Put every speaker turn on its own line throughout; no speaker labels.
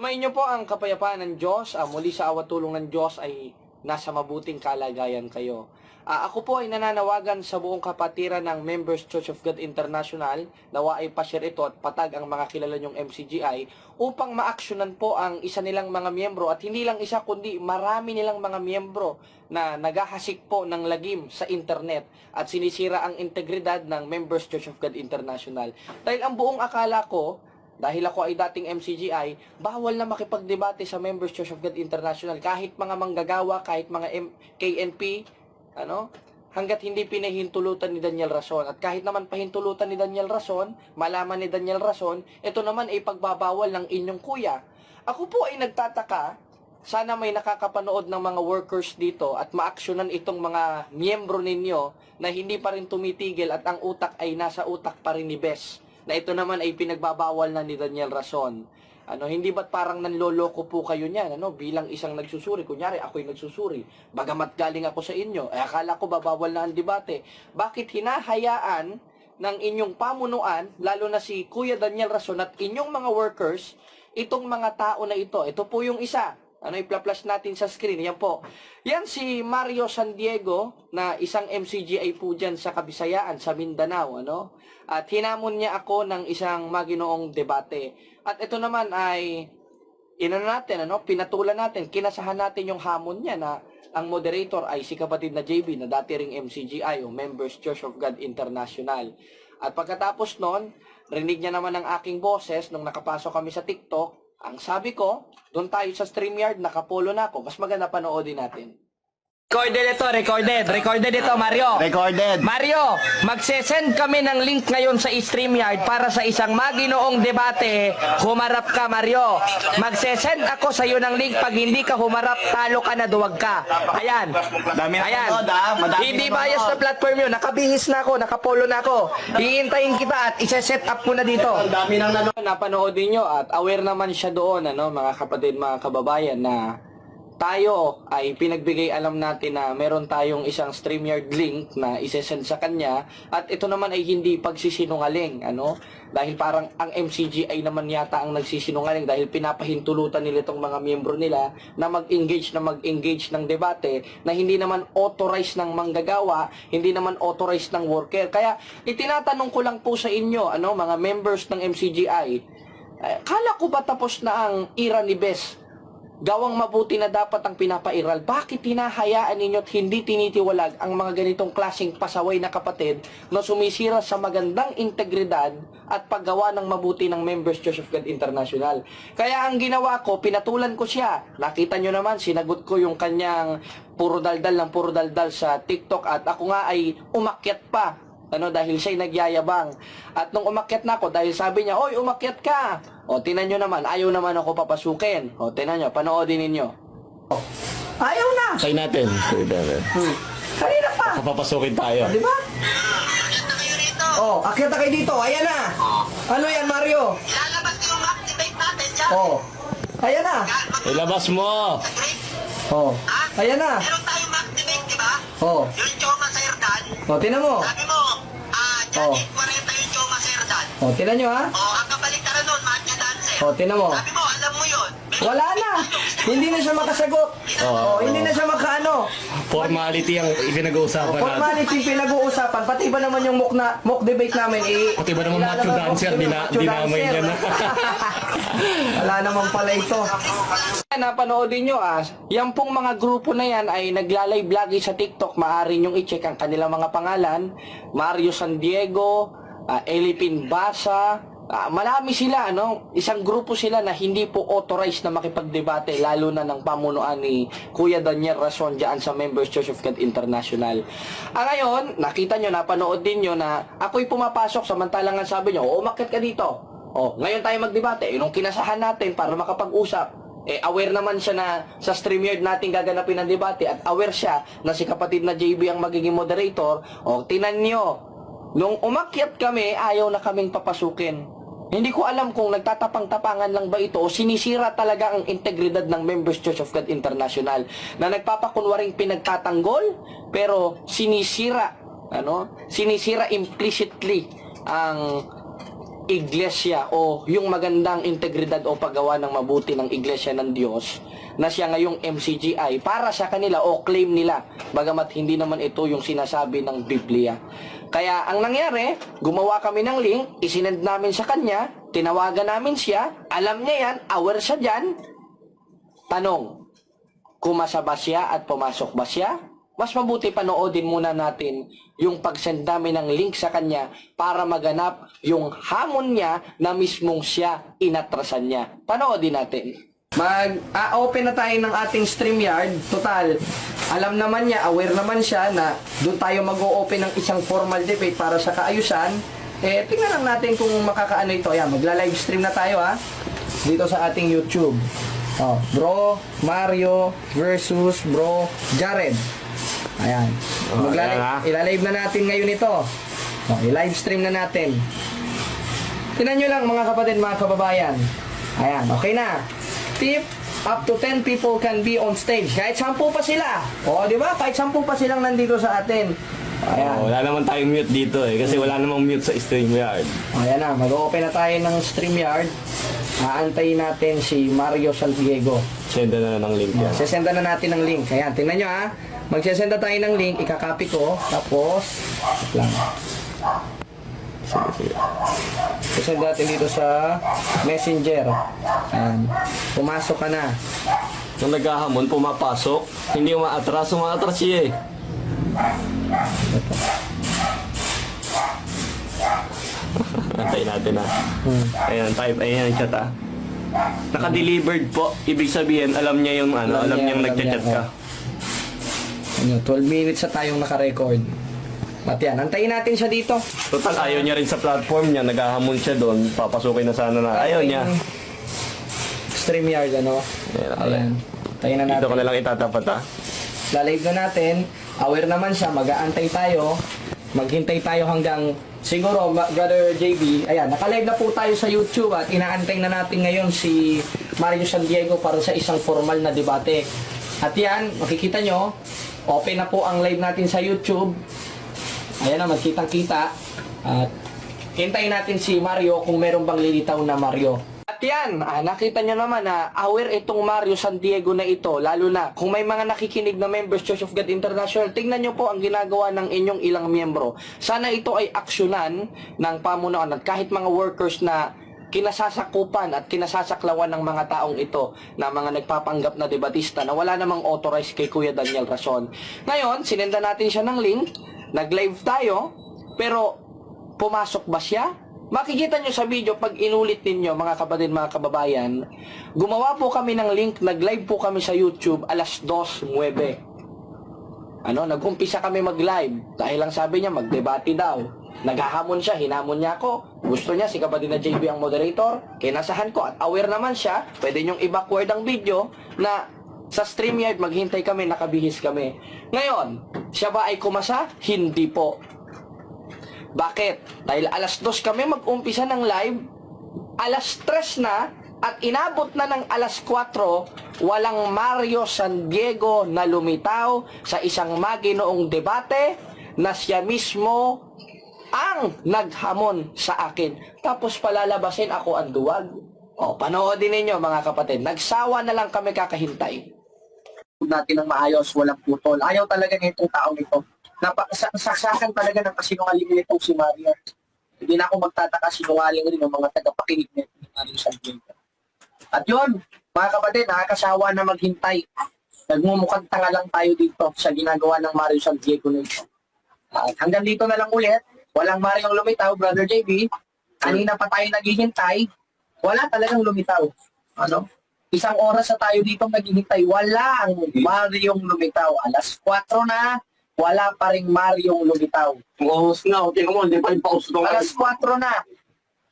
Sumayin niyo po ang kapayapaan ng Diyos. Muli sa awa tulong ng Diyos ay nasa mabuting kalagayan kayo. Ako po ay nananawagan sa buong kapatiran ng Members Church of God International. Nawa ay pa-share ito at patag ang mga kilala niyong MCGI upang ma-actionan po ang isa nilang mga miyembro at hindi lang isa kundi marami nilang mga miyembro na naghahasik po ng lagim sa internet at sinisira ang integridad ng Members Church of God International. Dahil ang buong akala ko, dahil ako ay dating MCGI, bawal na makipagdebate sa Members Church of God International. Kahit mga manggagawa, kahit mga KNP, hanggat hindi pinahintulutan ni Daniel Rason. At kahit naman pahintulutan ni Daniel Rason, malaman ni Daniel Rason, ito naman ay pagbabawal ng inyong kuya. Ako po ay nagtataka, sana may nakakapanood ng mga workers dito at maaksyonan itong mga miyembro ninyo na hindi pa rin tumitigil at ang utak ay nasa utak pa rin ni Bes. Na ito naman ay pinagbabawal na ni Daniel Rason. Hindi ba't parang nanloloko po kayo niyan, bilang isang nagsusuri? Kunyari, ako'y nagsusuri. Bagamat galing ako sa inyo, akala ko babawal na ang debate. Bakit hinahayaan ng inyong pamunuan, lalo na si Kuya Daniel Rason at inyong mga workers, itong mga tao na ito? Ito po yung isa. I-flash natin sa screen. Yan po. Yan si Mario San Diego, na isang MCGI po dyan sa Kabisayaan, sa Mindanao. At hinamon niya ako ng isang maginoong debate. At ito naman ay, pinatulan natin, kinasahan natin yung hamon niya na ang moderator ay si kapatid na JB, na dati ring MCGI o Members Church of God International. At pagkatapos nun, rinig niya naman ang aking boses nung nakapasok kami sa TikTok. Ang sabi ko, doon tayo sa StreamYard, nakapolo na ako. Mas maganda panoodin natin. Recorded ito, recorded. Recorded ito, Mario.
Recorded.
Mario, magsesend kami ng link ngayon sa StreamYard para sa isang maginoong debate. Humarap ka, Mario. Magsesend ako sa iyo ng link. Pag hindi ka humarap, talo ka na, duwag ka. Ayan.
Dami na
Ayan.
Madami
Hindi
na
bias na platform yun. Nakabihis na ako, nakapolo na ako. Hihintayin kita at isa-set up ko na dito.
Ang dami nang
Napanood niyo at aware naman siya doon, mga kapatid, mga kababayan, na tayo ay pinagbigay alam natin na meron tayong isang StreamYard link na isesend sa kanya at ito naman ay hindi pagsisinungaling, dahil parang ang MCGI naman yata ang nagsisinungaling dahil pinapahintulutan nila itong mga miyembro nila na mag-engage ng debate na hindi naman authorized ng manggagawa, hindi naman authorized ng worker. Kaya itinatanong ko lang po sa inyo, mga members ng MCGI, kala ko ba tapos na ang era ni Bes? Gawang mabuti na dapat ang pinapairal. Bakit hinahayaan ninyo at hindi tinitiwalag ang mga ganitong klaseng pasaway na kapatid na sumisira sa magandang integridad at paggawa ng mabuti ng Members Church of God International? Kaya ang ginawa ko, pinatulan ko siya. Nakita nyo naman, sinagot ko yung kanyang puro daldal sa TikTok at ako nga ay umakyat pa. Dahil siya'y nagyayabang. At nung umakyat na ako, dahil sabi niya, "Oy, umakyat ka!" Tinan nyo naman, ayaw naman ako papasukin. Tinan nyo, panoodin ninyo. Ayaw na!
Say natin.
Kanina pa!
Papapasukin tayo.
Di ba? Akyat na kayo dito. Ayan na! Ano yan, Mario?
Lalabas yung activate natin dyan.
Ayan na!
Ilabas mo.
Ayan na!
Meron tayong activate, di ba? Yung Choma Serdan.
Tinan mo.
Sabi mo, dyan 40 yung Choma Serdan.
Tinan nyo, ha?
Ang kabaliktaran nun, Matthew Dancer.
Tinan mo.
Sabi mo, alam mo yun.
Wala na! Hindi na siya makasagot. Hindi na siya makaano.
Formality ang ipinag-uusapan natin.
Formality pinag-uusapan. Pati ba naman yung mock debate namin,
Pati ba naman Matthew Dancer, dinamay niya na.
Wala naman pala ito. Napanoodin nyo, yan pong mga grupo na yan ay naglalay vlog sa TikTok. Maaari nyong i-check ang kanilang mga pangalan. Mario San Diego, Elipin Basa, marami sila, isang grupo sila na hindi po authorized na makipagdebate, lalo na ng pamunuan ni Kuya Daniel Rason dyan sa Members Church of God International. Ngayon, nakita nyo, napanood din nyo na ako'y pumapasok, samantalang ang sabi nyo, umakyat ka dito. Ngayon tayo magdebate. Nung kinasahan natin para makapag-usap, aware naman siya na sa StreamYard natin gaganapin ang debate at aware siya na si kapatid na JB ang magiging moderator. Tinan nyo, nung umakyat kami, ayaw na kaming papasukin. Hindi ko alam kung nagtatapang-tapangan lang ba ito o sinisira talaga ang integridad ng Members Church of God International na nagpapakunwaring pinagtatanggol pero sinisira implicitly ang iglesia o yung magandang integridad o paggawa ng mabuti ng iglesia ng Diyos na siya ngayong MCGI para sa kanila o claim nila, bagamat hindi naman ito yung sinasabi ng Biblia. Kaya ang nangyari, gumawa kami ng link, isinend namin sa kanya, tinawagan namin siya, alam niya yan, aware siya dyan. Tanong, kumasa ba siya at pumasok ba siya? Mas mabuti panoodin muna natin yung pag-send namin ng link sa kanya para maganap yung hamon niya na mismong siya inatrasan niya. Panoodin natin. Mag-open na tayo ng ating StreamYard. Total, alam naman niya, aware naman siya na doon tayo mag-o-open ng isang formal debate para sa kaayusan. Tingnan lang natin kung makakaano ito. Ayan, magla-live stream na tayo dito sa ating YouTube. Bro Mario versus Bro Jared. Ayan. Ilalive na natin ngayon ito. I-live stream na natin. Tingnan nyo lang mga kapatid, mga kababayan. Ayan, okay na. Tip, up to 10 people can be on stage. Kahit 10 pa sila. Di ba? Kahit 10 pa silang nandito sa atin. Ayan.
Wala naman tayong mute dito kasi wala namang mute sa StreamYard.
Ayan na, mag-open na tayo ng StreamYard. Aantayin natin si Mario Santiago.
Senda na ng link yan.
Sesenda na natin ng link. Ayan, tingnan nyo Magsesenda tayo ng link, ikakopy ko, tapos, lang.
Sige.
Sesend natin dito sa Messenger. Ayan, pumasok ka na.
Nung naghahamon, pumapasok. Hindi umaatras siya Antayin natin Ayan, type, ayan chat Naka-delivered po. Ibig sabihin, alam niya yung alam niyang nagchat ka.
12 minutes na tayong naka-record. At yan, antayin natin siya dito.
Total, ayaw niya rin sa platform niya. Naghahamon siya doon. Papasukin na sana na. Ayaw niya.
StreamYard, Ayan. Antayin na natin.
Dito ko na lang itatapat,
Lalive na natin. Aware naman siya. Mag-aantay tayo. Maghintay tayo hanggang siguro, Brother JB. Ayan, naka-live na po tayo sa YouTube at inaantay na natin ngayon si Mario Santiago para sa isang formal na debate. At yan, makikita nyo, open na po ang live natin sa YouTube. Ayan na, magkitang-kita. At hintayin natin si Mario kung meron bang lilitaw na Mario. At yan, nakita nyo naman na aware itong Mario Santiago na ito, lalo na kung may mga nakikinig na members Church of God International, tingnan nyo po ang ginagawa ng inyong ilang miyembro. Sana ito ay aksyonan ng pamunuan at kahit mga workers na kinasasakupan at kinasasaklawan ng mga taong ito na mga nagpapanggap na debatista na wala namang authorized kay Kuya Daniel Rason. Ngayon, sinenda natin siya ng link, nag-live tayo, pero pumasok ba siya? Makikita nyo sa video pag inulit ninyo mga kapatid, mga kababayan, gumawa po kami ng link, nag-live po kami sa YouTube alas 2:09. Nag-umpisa kami mag-live dahil lang sabi niya magdebate daw. Naghahamon siya, hinamon niya ako. Gusto niya si kapatid na JB ang moderator, kinasahan ko at aware naman siya, pwede niyong i-backward ang video na sa StreamYard maghintay kami, nakabihis kami. Ngayon, siya ba ay kumasa? Hindi po. Bakit? Dahil alas 2 kami mag-umpisa ng live, alas 3 na, at inabot na ng alas 4, walang Mario Santiago na lumitaw sa isang maginoong debate na siya mismo ang naghamon sa akin. Tapos palalabasin ako ang duwag. Panoodin ninyo mga kapatid. Nagsawa na lang kami kakahintay. Natin ng maayos, walang putol. Ayaw talaga nitong taong ito. Saksakan talaga ng kasinungaling nitong si Mario. Hindi na ako magtataka, sinungaling rin ng mga tagapakinig nito ni Mario Santiago. At yun, mga kapatid, nakakasawa na maghintay. Nagmumukhang tanga lang tayo dito sa ginagawa ng Mario Santiago na ito. Hanggang dito na lang ulit. Walang Mario lumitaw, Brother JB. Kanina pa tayo naghihintay. Wala talagang lumitaw. Isang oras na tayo dito naghihintay. Walang Mario lumitaw. Alas 4 na, wala pa ring Mario lumitaw.
Pause na, okay mo, hindi pa i-pause nung
Alas 4 na,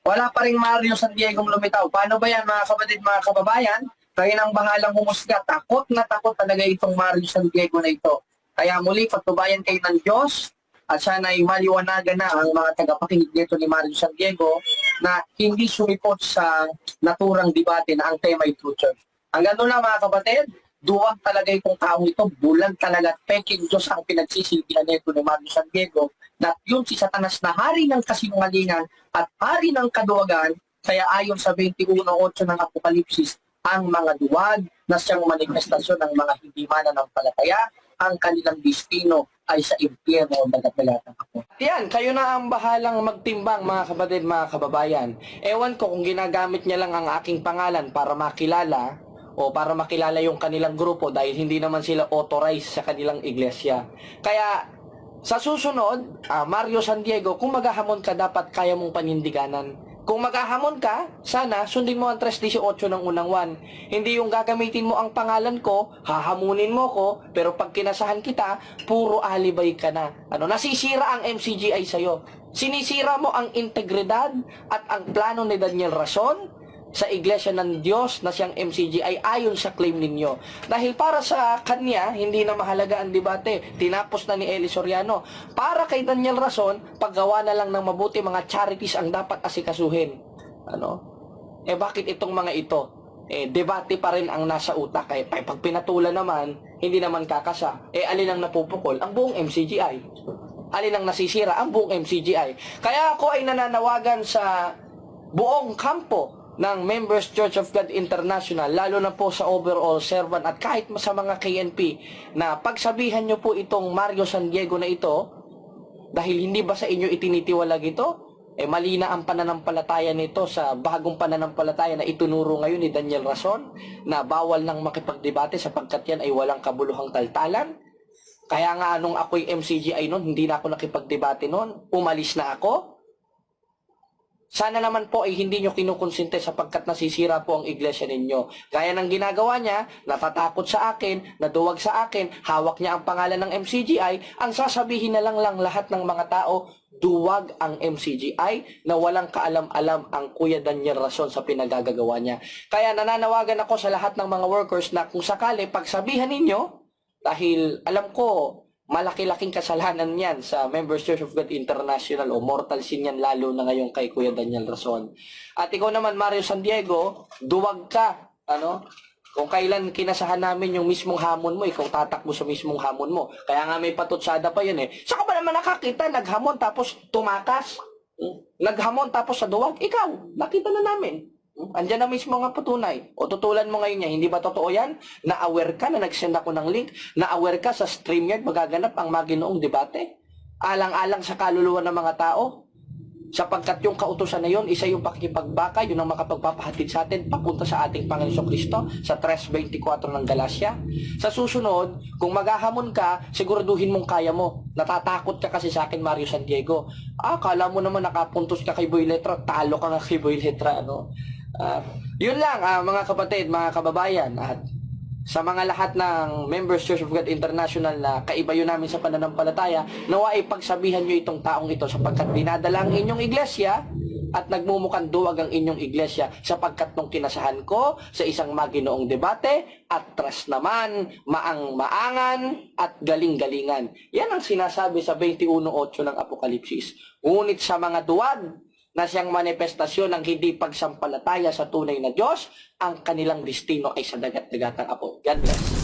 wala pa ring Mario Santiago lumitaw. Paano ba yan mga kapatid, mga kababayan? Kayo nang bahalang humusga. Takot na takot talaga itong Mario Santiago na ito. Kaya muli, pagtubayan kayo ng Diyos, at sana ay maliwanagan na ang mga tagapakinig nito ni Mario Santiago na hindi sumipot sa naturang debate na ang tema ay True Church. Hanggang doon lang mga kapatid, duwag talaga itong taong ito, bulag talaga at peking Diyos ang pinagsisilbihan nito ni Mario San Diego, na yun si Satanas na hari ng kasinungalingan at hari ng kaduwagan. Kaya ayon sa 21:8 ng Apokalipsis, ang mga duwag na siyang manifestasyon ng mga hindi mananampalataya, ang kanilang destino ay sa impyerno o dagat-dagatang ako. Yan, kayo na ang bahalang magtimbang, mga kapatid, mga kababayan. Ewan ko kung ginagamit niya lang ang aking pangalan para makilala o para makilala yung kanilang grupo dahil hindi naman sila authorized sa kanilang iglesia. Kaya sa susunod, Mario San Diego, kung maghahamon ka, dapat kaya mong panindiganan. Kung maghahamon ka, sana sundin mo ang 3:18 ng unang 1. Hindi yung gagamitin mo ang pangalan ko, hahamunin mo ko, pero pag kinasahan kita, puro alibay ka na. Nasisira ang MCGI sa'yo. Sinisira mo ang integridad at ang plano ni Daniel Rason sa Iglesia ng Diyos na siyang MCGI ayon sa claim ninyo. Dahil para sa kanya, hindi na mahalaga ang debate. Tinapos na ni Eli Soriano. Para kay Daniel Rason, paggawa na lang ng mabuti mga charities ang dapat asikasuhin. Bakit itong mga ito? Debate pa rin ang nasa utak. Pag pinatulan naman, hindi naman kakasa. Alin ang napupukol? Ang buong MCGI. Alin ang nasisira? Ang buong MCGI. Kaya ako ay nananawagan sa buong kampo ng Members Church of God International, lalo na po sa overall servant at kahit sa mga KNP, na pagsabihan nyo po itong Mario San Diego na ito, dahil hindi ba sa inyo itinitiwalag ito? Mali na ang pananampalataya nito sa bagong pananampalataya na itunuro ngayon ni Daniel Rason, na bawal nang makipagdebate sapagkat yan ay walang kabuluhang taltalan. Kaya nga nung ako'y MCGI noon, hindi na ako nakipagdebate noon, umalis na ako. Sana naman po ay hindi nyo kinukonsinte sapagkat nasisira po ang iglesia ninyo. Gaya ng ginagawa niya, natatakot sa akin, naduwag sa akin, hawak niya ang pangalan ng MCGI, ang sasabihin na lang lahat ng mga tao, duwag ang MCGI na walang kaalam-alam ang Kuya Daniel Rason sa pinagagagawa niya. Kaya nananawagan ako sa lahat ng mga workers na kung sakali pagsabihan ninyo, dahil alam ko, malaki-laking kasalanan yan sa Members Church of God International o mortal sin yan lalo na ngayon kay Kuya Daniel Rason. At ikaw naman, Mario San Diego, duwag ka. Kung kailan kinasahan namin yung mismong hamon mo, ikaw tatakbo sa mismong hamon mo. Kaya nga may patutsada pa yun Saka ba naman nakakita, naghamon tapos tumakas? Naghamon tapos sa duwag? Ikaw, nakita na namin. Andiyan na mismo nga patunay. O tutulan mo ngayon niya, hindi ba totoo yan? Na-aware ka na nag-send ako ng link? Na-aware ka sa StreamYard magaganap ang maginoong debate? Alang-alang sa kaluluwa ng mga tao? Sapagkat yung kautusan na yun, isa yung pakikipagbaka, yun ang makapagpapahatid sa atin papunta sa ating Panginoon Kristo sa 3:24 ng Galacia. Sa susunod, kung maghahamon ka, siguraduhin mong kaya mo. Natatakot ka kasi sa akin, Mario San Diego. Kala mo naman nakapuntos ka kay Boy Letra, talo ka nga kay Boy Letra, Yun lang, mga kapatid, mga kababayan, at sa mga lahat ng Members Church of God International na kaiba yun namin sa pananampalataya, nawa ay pagsabihan nyo itong taong ito sapagkat dinadala ang inyong iglesia at nagmumukhang duwag ang inyong iglesia sapagkat nung kinasahan ko sa isang maginoong debate at atras naman, maang-maangan at galing-galingan. Yan ang sinasabi sa 21:8 ng Apokalipsis. Ngunit sa mga duwag na siyang manifestasyon ng hindi pagsampalataya sa tunay na Diyos, ang kanilang destino ay sa dagat-dagatang apo. God bless.